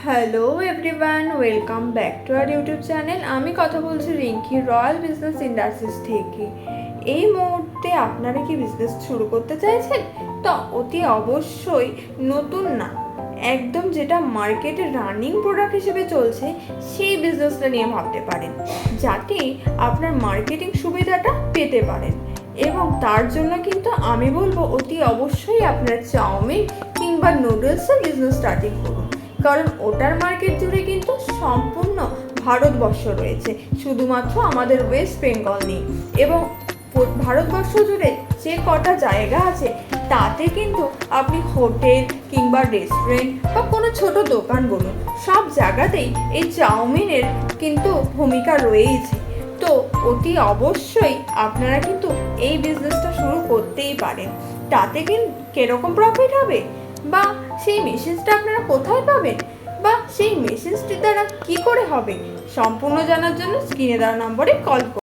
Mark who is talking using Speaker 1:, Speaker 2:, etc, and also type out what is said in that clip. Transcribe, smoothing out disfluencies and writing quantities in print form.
Speaker 1: Hello everyone, welcome back to our YouTube channel. আমি কথা বলছি রিঙ্কি, রয়্যাল বিজনেস ইন্ডাস্ট্রিজ থেকে। এই মুহূর্তে আপনারা কি বিজনেস শুরু করতে চাইছেন? তো অতি অবশ্যই নতুন না, একদম যেটা মার্কেটে রানিং প্রোডাক্ট হিসেবে চলছে সেই বিজনেসটা নিয়ে ভাবতে পারেন, যাতে আপনার মার্কেটিং সুবিধাটা পেতে পারেন। এবং তার জন্য কিন্তু আমি বলবো অতি অবশ্যই আপনার চাউমিন কিংবা নুডলসের বিজনেস স্টার্টিং করুন, কারণ ওটার মার্কেট জুড়ে কিন্তু সম্পূর্ণ ভারতবর্ষ রয়েছে, শুধুমাত্র আমাদের ওয়েস্ট বেঙ্গল নেই। এবং ভারতবর্ষ জুড়ে যে কটা জায়গা আছে তাতে কিন্তু আপনি হোটেল কিংবা রেস্টুরেন্ট বা কোনো ছোট দোকান বলুন, সব জায়গাতেই এই চাউমিনের কিন্তু ভূমিকা রয়েইছে। তো অতি অবশ্যই আপনারা কিন্তু এই বিজনেসটা শুরু করতেই পারেন। তাতে কিন্তু কিরকম প্রফিট হবে, বা সেই মেসেজটা আপনারা কোথায় পাবেন, বা সেই মেসেজটি দ্বারা কি করে হবে, সম্পূর্ণ জানার জন্য স্ক্রিনে দেওয়া নম্বরে কল করুন।